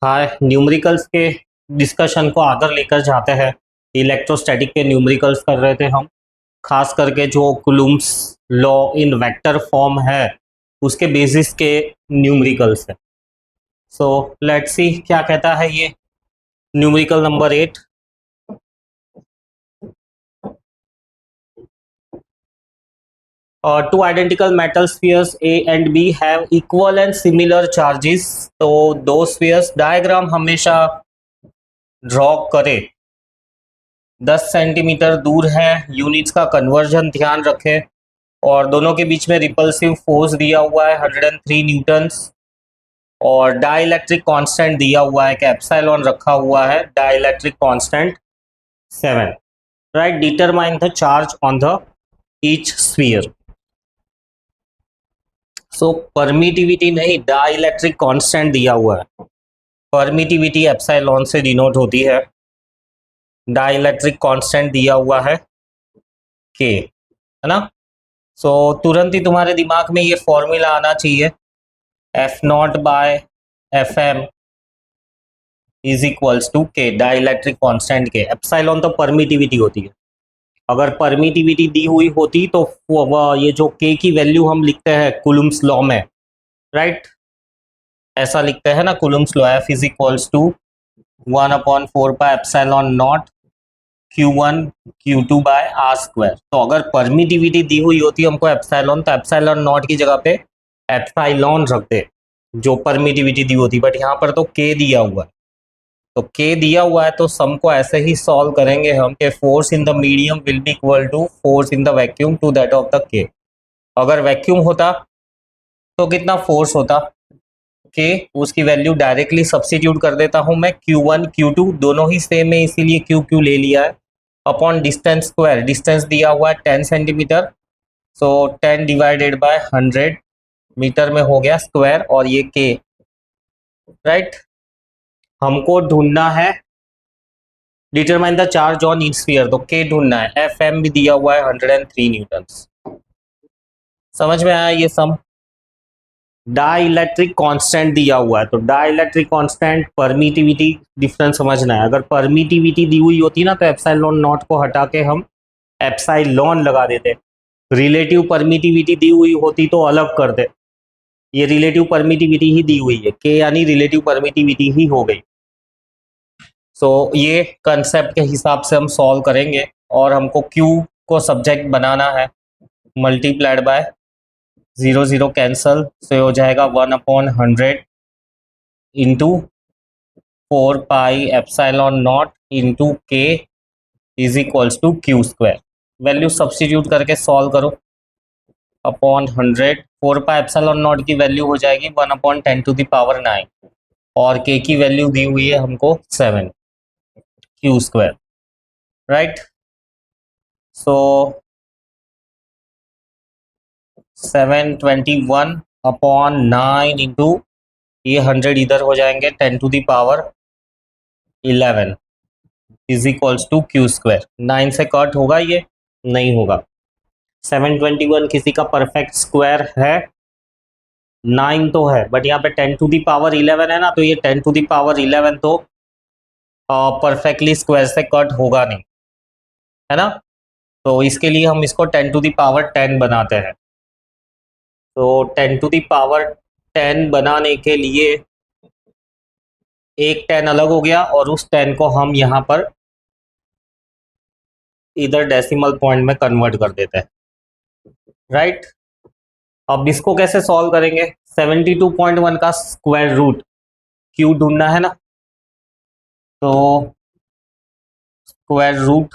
हाँ, न्यूमेरिकल्स के डिस्कशन को आगे लेकर जाते हैं। इलेक्ट्रोस्टैटिक के न्यूमेरिकल्स कर रहे थे हम, खास करके जो कुलुम्स लॉ इन वेक्टर फॉर्म है उसके बेसिस के न्यूमेरिकल्स है। सो लेट्स सी क्या कहता है ये numerical number 8। Two identical metal spheres A and B have equal and similar charges. तो दो स्फीयर्स डायग्राम हमेशा ड्रॉ करें, 10 सेंटीमीटर दूर है, यूनिट्स का कन्वर्जन ध्यान रखें, और दोनों के बीच में रिपल्सिव फोर्स दिया हुआ है 103 न्यूटन्स, और डाइलेक्ट्रिक कांस्टेंट दिया हुआ है कि एप्सिलॉन रखा हुआ है, dielectric constant 7। Right, determine the charge on the each sphere. So permittivity नहीं, डाइलेक्ट्रिक कांस्टेंट दिया हुआ है। परमिटिविटी एप्सिलॉन से डिनोट होती है, डाइलेक्ट्रिक कांस्टेंट दिया हुआ है के, है ना। सो तुरंत ही तुम्हारे दिमाग में ये फॉर्मूला आना चाहिए, F naught by F M is equals to K, dielectric constant K. Epsilon तो परमिटिविटी होती है, अगर परमिटिविटी दी हुई होती तो ये जो के की वैल्यू हम लिखते हैं कुलम्स लॉ में, राइट, ऐसा लिखते हैं ना Coulomb's law, F is equals to 1/4 pi epsilon naught Q1 Q2 by R square. तो अगर परमिटिविटी दी हुई होती हमको एप्सिलॉन, तो एप्सिलॉन नॉट की जगह पे एप्सिलॉन रखते जो परमिटिविटी दी होती, बट यहाँ पर तो के दिया हुआ है। तो के दिया हुआ है तो सम को ऐसे ही सॉल्व करेंगे हम कि force in the medium will be equal to force in the vacuum to that of the K. अगर वैक्यूम होता तो कितना फोर्स होता, के उसकी वैल्यू डायरेक्टली सब्स्टिट्यूट कर देता हूं मैं, Q1 Q2 दोनों ही सेम है इसीलिए Q ले लिया है, अपॉन डिस्टेंस स्क्वायर, डिस्टेंस दिया हुआ है 10 centimetre, so 10 divided by 100 metre में हो गया स्क्वायर, और ये के। राइट, हमको ढूंढना है determine the charge on each sphere, तो के ढूंढना है। एफ एम भी दिया हुआ है 103 न्यूटन। समझ में आया ये सम। डाइलेक्ट्रिक कांस्टेंट दिया हुआ है, तो डाइलेक्ट्रिक कांस्टेंट परमिटिविटी डिफरेंस समझना है। अगर परमिटिविटी दी हुई होती ना तो एप्सिलॉन नॉट को हटा के हम एप्सिलॉन लगा देते, रिलेटिव परमिटिविटी दी हुई होती तो अलग करते। ये रिलेटिव परमिटिविटी ही दी हुई है, के यानी रिलेटिव परमिटिविटी ही हो गई। सो ये कंसेप्ट के हिसाब से हम सॉल्व करेंगे, और हमको क्यू को सब्जेक्ट बनाना है, मल्टीप्लाइड बाय 0 0 कैंसल, से हो जाएगा 1/100 into 4 pi epsilon not into k is equals to Q square. Value substitute करके सॉल्व करो, अपॉन 100, 4 पाई एप्सिलॉन नॉट की वैल्यू हो जाएगी 1/10⁹, और के की वैल्यू दी हुई है हमको 7 Q square. Right, so 721/9 into ये 100 इधर हो जाएंगे 10⁻11 is equals to Q square. 9 से कट होगा, ये नहीं होगा। 721 किसी का परफेक्ट स्क्वायर है, 9 तो है, बट यहाँ पे 10⁻11 है ना, तो ये 10⁻11 तो परफेक्टली स्क्वायर से कट होगा नहीं, है ना। तो इसके लिए हम इसको 10⁻10 बनाते हैं। तो 10⁻10 बनाने के लिए एक 10 अलग हो गया, और उस 10 को हम यहाँ पर इधर डेसिमल पॉइंट में कन्वर्ट कर देते हैं। राइट, अब इसको कैसे सॉल्व करेंगे, 72.1 का स्क्वायर रूट क्यू ढूंढना है ना, तो स्क्वायर रूट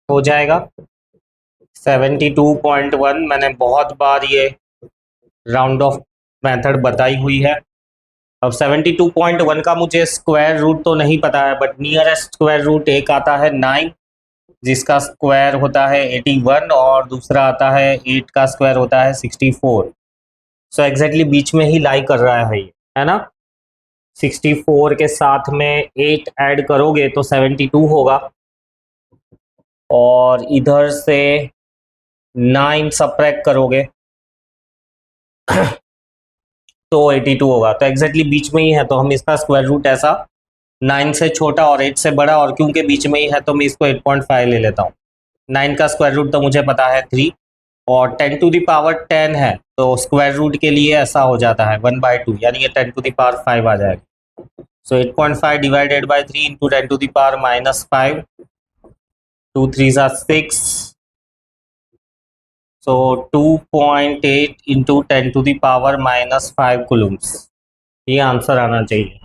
हो जाएगा 72.1। मैंने बहुत बार ये राउंड ऑफ मेथड बताई हुई है। अब 72.1 का मुझे स्क्वायर रूट तो नहीं पता है, बट नियरेस्ट स्क्वायर रूट एक आता है 9, जिसका स्क्वायर होता है 81, और दूसरा आता है 8 का स्क्वायर होता है 64। सो एग्जैक्टली बीच में ही लाई कर रहा है ये, है ना। 64 के साथ में 8 ऐड करोगे तो 72 होगा, और इधर से 9 सब्ट्रैक्ट करोगे तो 82 होगा, तो एग्जैक्टली बीच में ही है, तो हम इसका स्क्वायर रूट ऐसा 9 से छोटा और 8 से बड़ा, और क्योंकि बीच में ही है तो मैं इसको 8.5 ले लेता हूँ। 9 का स्क्वायर रूट तो मुझे पता है 3, और 10 टू द पावर 10 है, तो स्क्वायर रूट के लिए ऐसा हो जाता है 1/2, यानी ये 10 टू द पावर 5 आ जाएगा। So 8.5 divided by 3 into 10 to the power -5, 2 3 6, so 2.8 into 10 to the power -5 coulombs, ये आंसर आना चाहिए।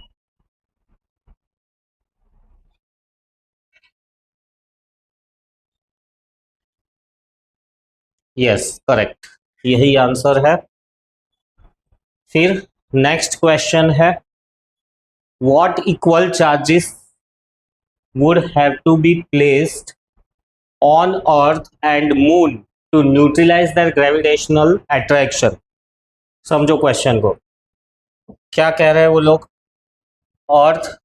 यस करेक्ट, यही आंसर है। फिर नेक्स्ट क्वेश्चन है, what equal charges would have to be placed on Earth and Moon to neutralize their gravitational attraction? समझो question को, क्या कह रहे हैं वो लोग, अर्थ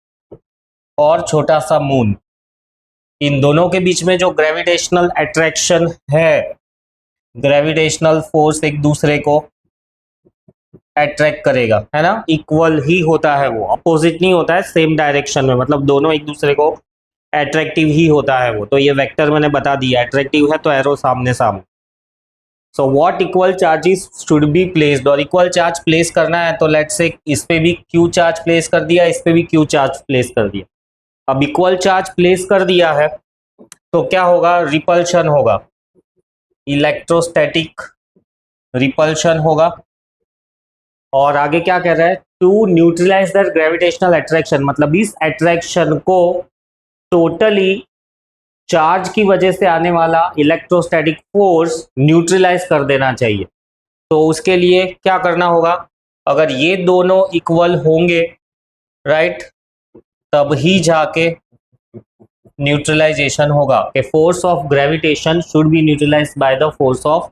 और छोटा सा मून, इन दोनों के बीच में जो ग्रेविटेशनल अट्रैक्शन है, ग्रेविटेशनल फोर्स एक दूसरे को अट्रैक्ट करेगा, है ना, इक्वल ही होता है, वो अपोजिट नहीं होता है, सेम डायरेक्शन में, मतलब दोनों एक दूसरे को अट्रैक्टिव ही होता है वो, तो ये वेक्टर मैंने बता दिया, अट्रैक्टिव है तो एरो सामने सामने। So what equal charges should be placed, और इक्वल चार्ज प्लेस करना है तो लेट्स से इस पे भी क्यू चार्ज प्लेस कर दिया, इस पे भी क्यू चार्ज प्लेस कर दिया। अब इक्वल चार्ज प्लेस कर दिया है तो क्या होगा, रिपल्शन होगा, इलेक्ट्रोस्टैटिक रिपल्शन होगा। और आगे क्या कह रहा है, to neutralise that gravitational attraction, मतलब इस अट्रैक्शन को टोटली चार्ज की वजह से आने वाला इलेक्ट्रोस्टैटिक फोर्स न्यूट्रलाइज कर देना चाहिए। तो उसके लिए क्या करना होगा, अगर ये दोनों इक्वल होंगे, राइट, तब ही जाके न्यूट्रलाइजेशन होगा, कि force of gravitation should be neutralised by the force of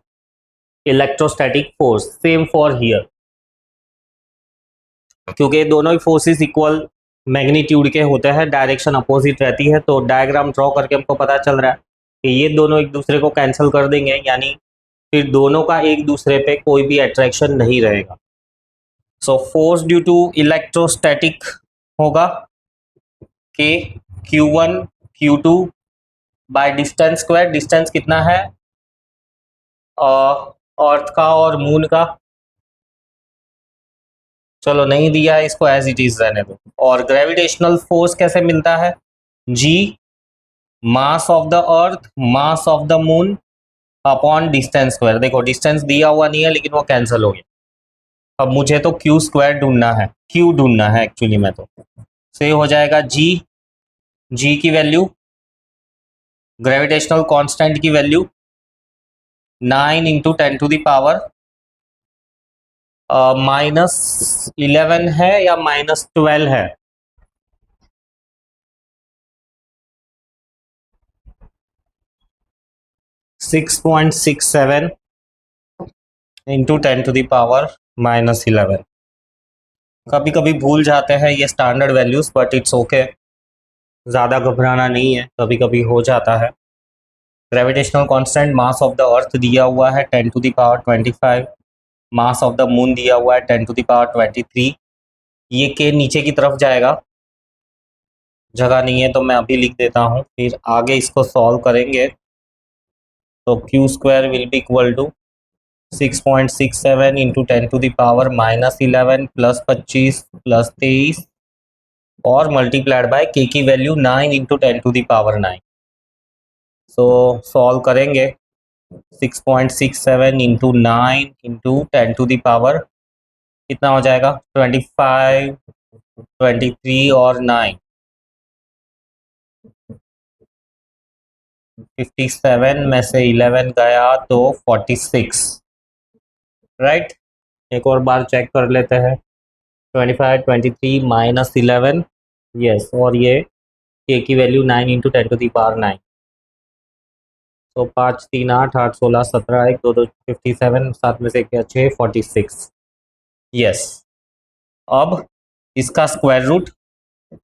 electrostatic force, same for here, क्योंकि दोनों ही फोर्सेस इक्वल मैग्नीट्यूड के होते हैं, डायरेक्शन अपोजिट रहती है, तो डायग्राम ड्रॉ करके हमको पता चल रहा है कि ये दोनों एक दूसरे को कैंसिल कर देंगे, यानी फिर दोनों का एक दूसरे पे कोई भी अट्रैक्शन नहीं रहेगा। So force due to electrostatic होगा कि Q1 Q2 by distance square, distance कितना है अर्थ का और मून का, चलो नहीं दिया है, इसको एज इट इज रहने दो। और ग्रेविटेशनल फोर्स कैसे मिलता है, G mass of the earth mass of the moon upon distance square. देखो डिस्टेंस दिया हुआ नहीं है लेकिन वो कैंसिल हो गया। अब मुझे तो Q स्क्वायर ढूंढना है, Q ढूंढना है एक्चुअली में, तो से हो जाएगा G की वैल्यू, ग्रेविटेशनल कांस्टेंट की value 9 into 10 to the power -11 है या -12 है, -6.67 इंटू 10 टू द पावर -11। कभी कभी भूल जाते हैं ये standard values, but it's okay, ज़्यादा घबराना नहीं है, कभी कभी हो जाता है। Gravitational constant mass of the earth दिया हुआ है 10 to the power 25, mass of the moon दिया हुआ है 10 टू द पावर 23। ये के नीचे की तरफ जाएगा, जगह नहीं है तो मैं अभी लिख देता हूँ, फिर आगे इसको सॉल्व करेंगे। तो Q square will be equal to 6.67 into 10 to the power -11 plus 25 plus 23 और मल्टीप्लाइड बाय के की value 9 into 10 to the power 9। So solve करेंगे, 6.67 into 9 into 10 to the power कितना हो जाएगा, 25 23 और 9 57 में से 11 गया तो 46, राइट। एक और बार चेक कर लेते हैं, 25 23 माइनस 11, यस, और ये के की value 9 into 10 to the power 9, तो 5 3 8 8 16 17 1 2 2 57, 7 में से क्या 6 46, यस। अब इसका स्क्वायर रूट,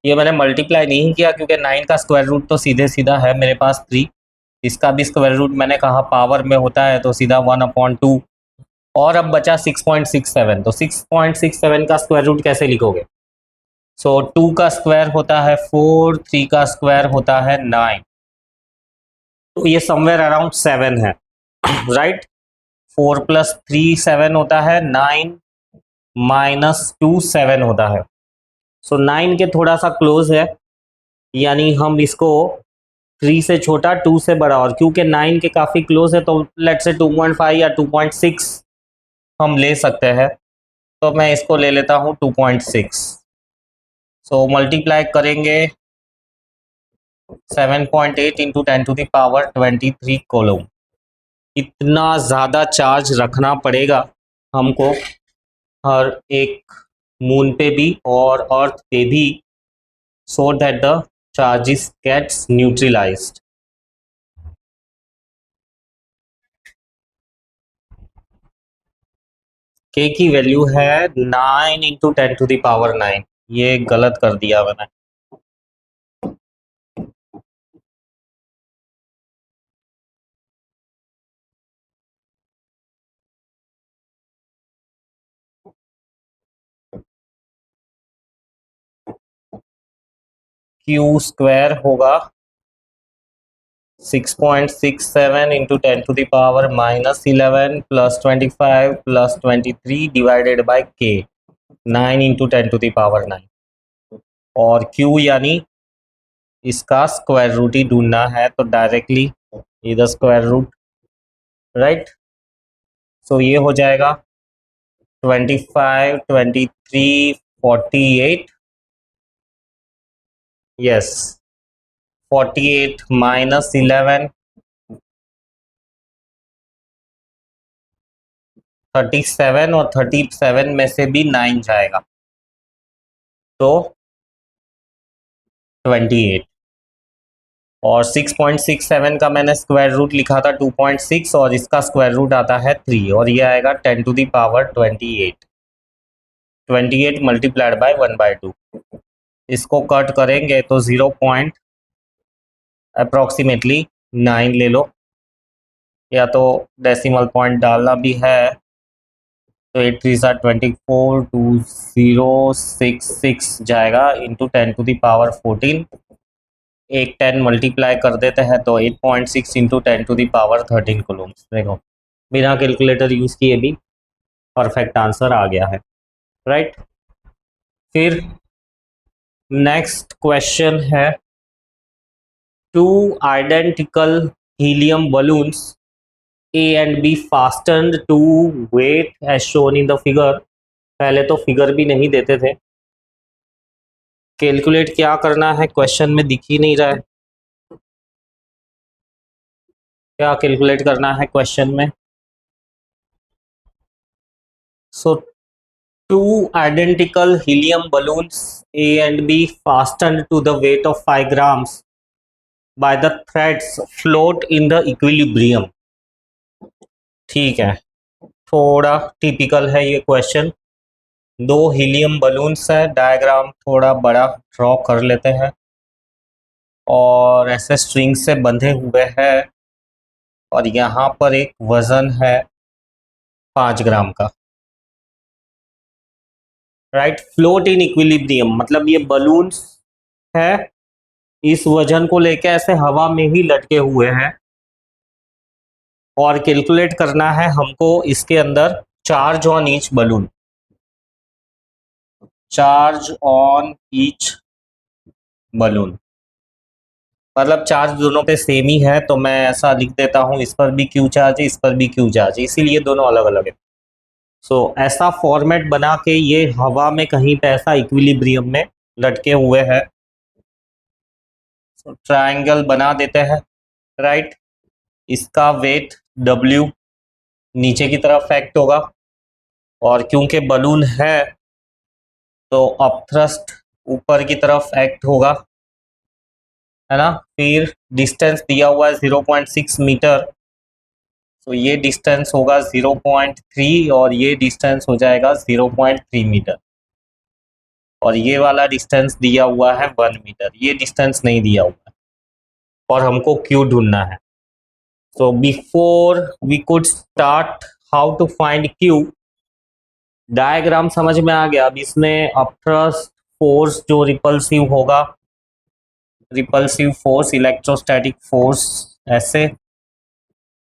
ये मैंने मल्टीप्लाई नहीं किया क्योंकि 9 का स्क्वायर रूट तो सीधे सीधा है मेरे पास 3, इसका भी स्क्वायर रूट मैंने कहा पावर में होता है तो सीधा 1/2 और अब बचा 6.67, तो 6.67 का स्क्वायर रूट कैसे लिखोगे? सो 2 का स्क्वायर होता है 4, 3 का स्क्वायर होता है 9, तो ये समवेयर अराउंड 7 है, राइट। 4 + 3 7 होता है, 9 - 2 7 होता है। सो 9 के थोड़ा सा क्लोज है, यानी हम इसको 3 से छोटा 2 से बड़ा, और क्योंकि 9 के काफ़ी क्लोज है तो लेट्स से 2.5 या 2.6 हम ले सकते हैं, तो मैं इसको ले लेता हूँ 2.6। सो मल्टीप्लाई करेंगे 7.8 इंटू 10⁻23 कोलोम। इतना ज़्यादा चार्ज रखना पड़ेगा हमको हर एक मून पे भी और अर्थ पे भी, so that the charges gets neutralised. K की वैल्यू है 9 इंटू 10⁻9। ये गलत कर दिया मैंने। क्यू स्क्वायर होगा 6.67 इंटू 10⁻11 + 25 + 23 डिवाइडेड बाय के, 9 इंटू 10⁻9। और क्यू यानी इसका स्क्वायर रूट ही ढूंढना है, तो डायरेक्टली इधर स्क्वायर रूट, राइट। सो ये हो जाएगा 25, 23, 48, यस 48 - 11 37, और 37 में से भी 9 जाएगा तो 28। और 6.67 का मैंने स्क्वायर रूट लिखा था 2.6, और इसका स्क्वायर रूट आता है 3, और ये आएगा 10⁻28। 28 मल्टीप्लाइड बाय 1/2। इसको कट करेंगे तो 0 पॉइंट अप्रॉक्सीमेटली 9 ले लो, या तो डेसिमल पॉइंट डालना भी है, तो 8 3 24, 2066 जाएगा इंटू 10⁻14। एक 10 मल्टीप्लाई कर देते हैं तो 8.6 इंटू 10⁻13 कूलम्स। देखो बिना कैलकुलेटर यूज़ किए भी परफेक्ट आंसर आ गया है, राइट। फिर नेक्स्ट क्वेश्चन है, 2 identical helium balloons A and B fastened to weight as shown in the figure। पहले तो फिगर भी नहीं देते थे, कैलकुलेट क्या करना है क्वेश्चन में दिख ही नहीं रहा है, क्या कैलकुलेट करना है क्वेश्चन में। सो 2 identical helium balloons A and B fastened to the weight of 5 grams by the threads float in the equilibrium। ठीक है, थोड़ा टिपिकल है ये क्वेश्चन। 2 हीलियम बलून्स है, डायग्राम थोड़ा बड़ा ड्रॉ कर लेते हैं, और ऐसे स्ट्रिंग से बंधे हुए हैं, और यहाँ पर एक वजन है 5 ग्राम का, राइट। फ्लोट इन इक्विलिब्रियम मतलब ये बलून्स है, इस वजन को लेके ऐसे हवा में ही लटके हुए हैं, और कैलकुलेट करना है हमको इसके अंदर charge on each balloon, charge on each balloon मतलब चार्ज दोनों पे सेम ही है, तो मैं ऐसा लिख देता हूँ, इस पर भी क्यू चार्ज है, इस पर भी क्यू चार्ज है, इसीलिए दोनों अलग अलग है। सो ऐसा फॉर्मेट बना के ये हवा में कहीं पे ऐसा इक्विलिब्रियम में लटके हुए हैं, ट्रायंगल बना देते हैं, राइट। इसका वेट W नीचे की तरफ एक्ट होगा, और क्योंकि बलून है तो अपथ्रस्ट ऊपर की तरफ एक्ट होगा, है ना। फिर डिस्टेंस दिया हुआ है 0.6 मीटर, तो ये डिस्टेंस होगा 0.3, और ये डिस्टेंस हो जाएगा 0.3 मीटर, और ये वाला डिस्टेंस दिया हुआ है 1 मीटर, ये डिस्टेंस नहीं दिया हुआ है, और हमको क्यू ढूंढना है। So before we could start how to find Q, diagram समझ में आ गया। अब इसमें अपथ्रस्ट फोर्स जो रिपल्सिव होगा, रिपल्सिव फोर्स, इलेक्ट्रोस्टैटिक फोर्स, ऐसे।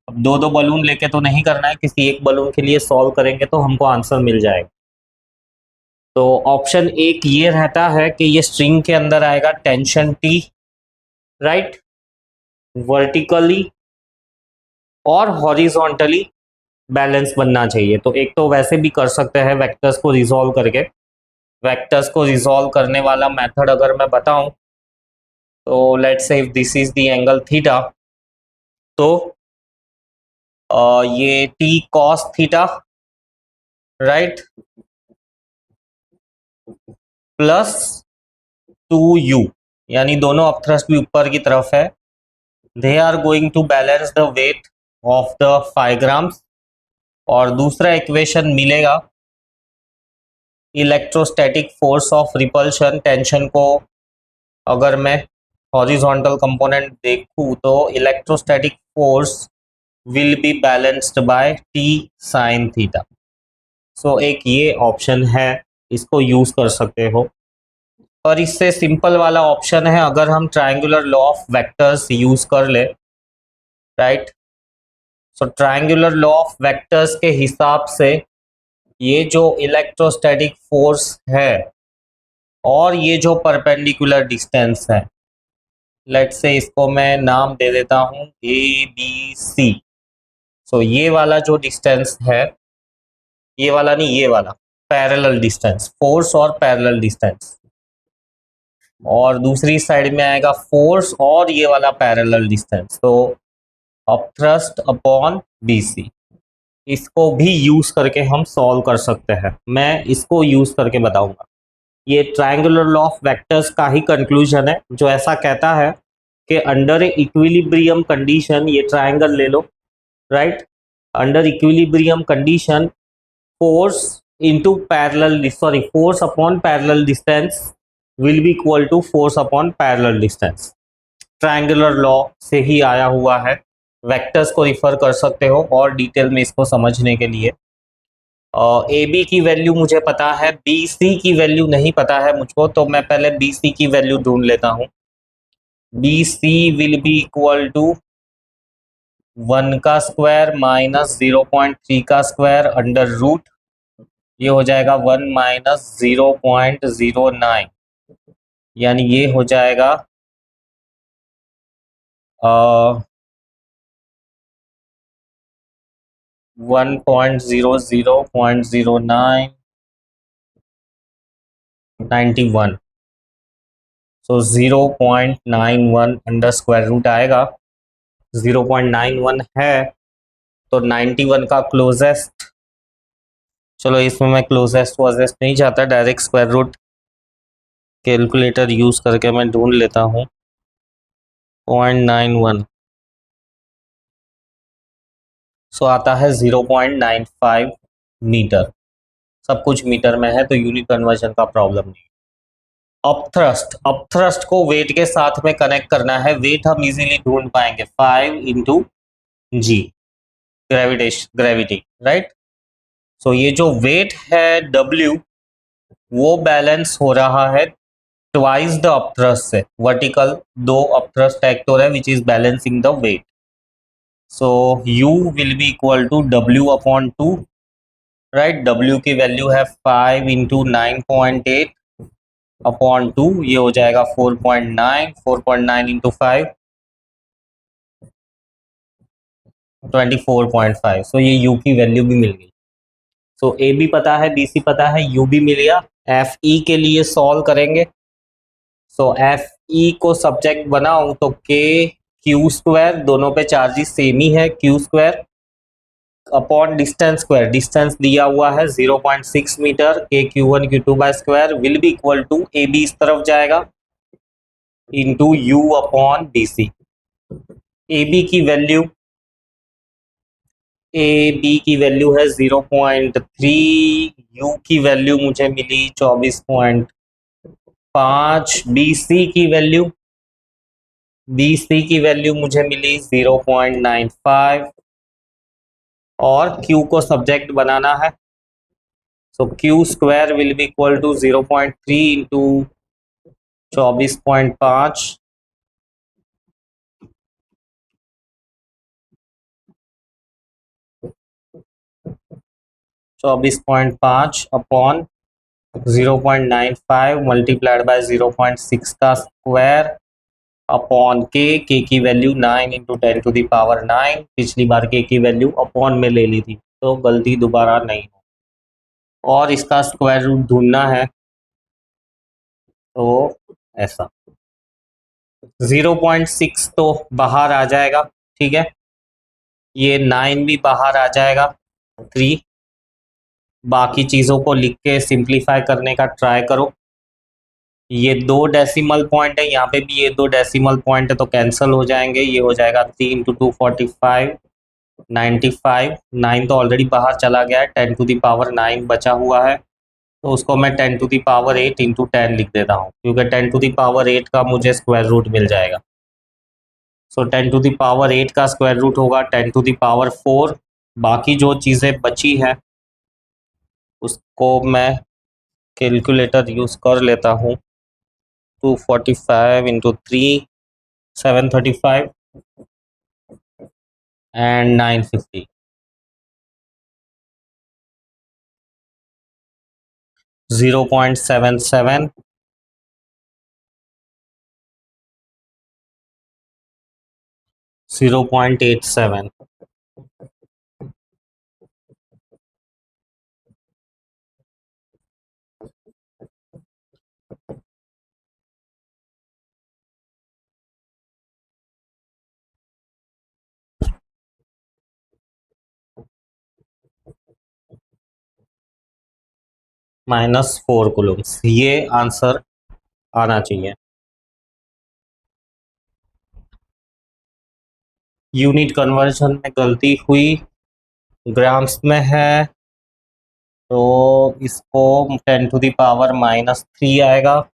अब दो दो बलून लेके तो नहीं करना है, किसी एक बलून के लिए सॉल्व करेंगे तो हमको आंसर मिल जाएगा। तो ऑप्शन एक ये रहता है कि ये स्ट्रिंग के अंदर आएगा टेंशन टी, राइट, वर्टिकली और हॉरिजॉन्टली बैलेंस बनना चाहिए। तो एक तो वैसे भी कर सकते हैं वेक्टर्स को रिजॉल्व करके। वेक्टर्स को रिजॉल्व करने वाला मेथड अगर मैं बताऊं तो let's say if this is the angle theta, तो ये T cos theta, right, plus 2u, यानी दोनों अपथ्रस्ट भी ऊपर की तरफ है। They are going to balance the weight of the 5 grams. और दूसरा इक्वेशन मिलेगा electrostatic force of repulsion. Tension को अगर मैं हॉरिजॉन्टल कंपोनेंट देखूं तो electrostatic force will be balanced by T sine theta. So एक ये ऑप्शन है, इसको यूज कर सकते हो। और इससे सिंपल वाला ऑप्शन है, अगर हम triangular law of vectors use कर ले, right. So triangular law of vectors के हिसाब से ये जो इलेक्ट्रोस्टैटिक फोर्स है और ये जो परपेंडिकुलर डिस्टेंस है, लेट्स से इसको मैं नाम दे देता हूं ए बी सी। सो ये वाला जो डिस्टेंस है, ये वाला नहीं, ये वाला पैरेलल डिस्टेंस, फोर्स और पैरेलल डिस्टेंस, और दूसरी साइड में आएगा फोर्स और ये वाला पैरेलल डिस्टेंस। तो अपथ्रस्ट अपॉन बीसी, इसको भी यूज करके हम सॉल्व कर सकते हैं। मैं इसको यूज करके बताऊंगा। ये ट्रायंगुलर लॉ ऑफ वेक्टर्स का ही कंक्लूजन है, जो ऐसा कहता है कि अंडर ए इक्विलिब्रियम कंडीशन, ये ट्रायंगल ले लो, right, under equilibrium condition force into parallel, sorry, force upon parallel distance will be equal to force upon parallel distance. Triangular law से ही आया हुआ है। वेक्टर्स को रिफर कर सकते हो और डिटेल में इसको समझने के लिए। ए बी की वैल्यू मुझे पता है, बी सी की वैल्यू नहीं पता है मुझको, तो मैं पहले बी सी की वैल्यू ढूंढ लेता हूँ। B C will be equal to 1 का स्क्वायर माइनस 0.3 का स्क्वायर अंडर रूट, ये हो जाएगा 1 माइनस 0.09, यानी ये हो जाएगा 1.00.0991, सो 0.91 अंडर स्क्वायर रूट आएगा। 0.91 है तो 91 का क्लोजेस्ट, चलो इसमें मैं क्लोजेस्ट वॉजेस्ट नहीं चाहता, direct square root calculator use करके मैं ढूंढ लेता हूँ। 0.91, सो आता है 0.95 मीटर। सब कुछ मीटर में है तो यूनिट कन्वर्जन का प्रॉब्लम नहीं। अपथ्रस्ट, अपथ्रस्ट को वेट के साथ में कनेक्ट करना है। वेट हम इजीली ढूंढ पाएंगे, 5 इंटू जी, ग्रेविटी, राइट। सो ये जो वेट है W, वो बैलेंस हो रहा है ट्वाइस द अपथ्रस्ट से। वर्टिकल दो अपथ्रस्ट एक्ट हो रहा है which is balancing the weight. So U will be equal to W upon 2, right. W की वैल्यू है 5 इंटू 9.8 अपॉन 2, ये हो जाएगा 4.9, 4.9 इंटू 5 24.5। सो ये U की वैल्यू भी मिल गई। सो ए बी पता है, बी सी पता है, यू भी मिल गया। एफ ई के लिए सॉल्व करेंगे। सो एफ ई को सब्जेक्ट बनाऊं तो के क्यू स्क्वायर, दोनों पे चार्जेस सेम ही है, Q square upon distance square, distance दिया हुआ है 0.6 metre, K Q one Q two by square will be equal to A B इस तरफ जाएगा into U upon B C. A B की वैल्यू, ए बी की वैल्यू है 0.3, you की वैल्यू मुझे मिली 24.5, बी सी की वैल्यू, बी सी की वैल्यू मुझे मिली 0.95, और q को सब्जेक्ट बनाना है। So q square will be equal to 0.3 into 24.5 24.5 upon 0.95 multiplied by 0.6 का स्क्वायर अपॉन के की वैल्यू 9 इंटू 10⁻9। पिछली बार के की वैल्यू अपॉन में ले ली थी तो गलती दोबारा नहीं हो। और इसका स्क्वायर रूट ढूंढना है तो ऐसा 0.6 तो बाहर आ जाएगा, ठीक है। ये 9 भी बाहर आ जाएगा, 3। बाकी चीज़ों को लिख के सिंप्लीफाई करने का ट्राई करो। ये 2 डेसिमल पॉइंट है, यहाँ पे भी ये 2 डेसिमल पॉइंट है तो कैंसिल हो जाएंगे। ये हो जाएगा 3 इंटू 2 45 95। 9 तो ऑलरेडी बाहर चला गया है, 10⁻9 बचा हुआ है तो उसको मैं 10⁻8 इंटू 10 लिख देता हूँ क्योंकि 10⁻8 का मुझे स्क्वायर रूट मिल जाएगा। सो 10⁻8 का स्क्वायर रूट होगा 10⁻4। बाकी जो चीज़ें बची हैं उसको मैं कैलकुलेटर यूज़ कर लेता हूँ। 245 इंटू 3 735 एंड 950। 0.77 0.87 -4 कूलम्स। ये आंसर आना चाहिए। यूनिट कन्वर्जन में गलती हुई, ग्राम्स में है तो इसको 10⁻³ आएगा।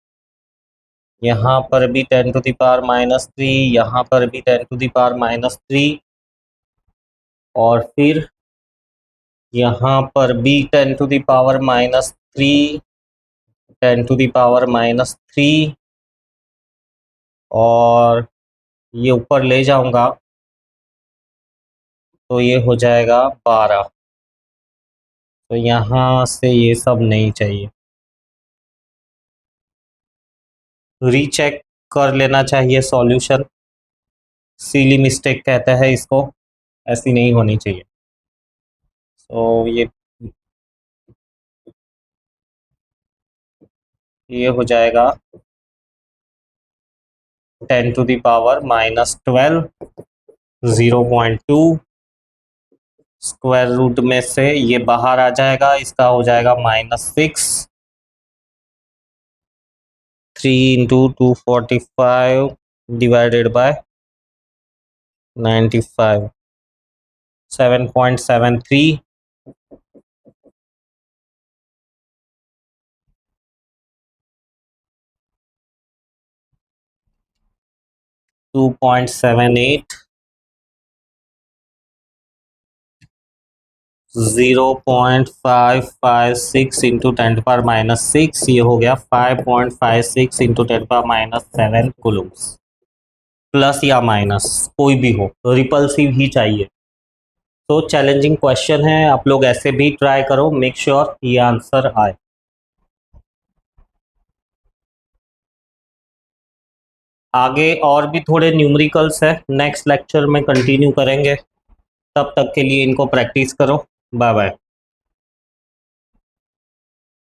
यहाँ पर भी 10⁻³, यहाँ पर भी 10⁻³ और फिर यहाँ पर भी 10⁻³ 10⁻³ और ये ऊपर ले जाऊंगा तो ये हो जाएगा 12। तो यहाँ से ये सब नहीं चाहिए, रीचेक कर लेना चाहिए सॉल्यूशन। सिली मिस्टेक कहते हैं इसको, ऐसी नहीं होनी चाहिए। तो ये हो जाएगा 10⁻−12 0.2 स्क्वायर रूट में से ये बाहर आ जाएगा, इसका हो जाएगा -6। 3 इंटू 245 डिवाइडेड बाय 95 7.73 2.78 0.556 इंटू 10⁻6। ये हो गया 5.56 इंटू 10⁻7 कूलम्स। प्लस या माइनस कोई भी हो, रिपल्सिव ही चाहिए। तो चैलेंजिंग क्वेश्चन है, आप लोग ऐसे भी ट्राई करो, मेक श्योर ये आंसर आए। आगे और भी थोड़े न्यूमेरिकल्स है, नेक्स्ट लेक्चर में कंटिन्यू करेंगे। तब तक के लिए इनको प्रैक्टिस करो। Bye bye.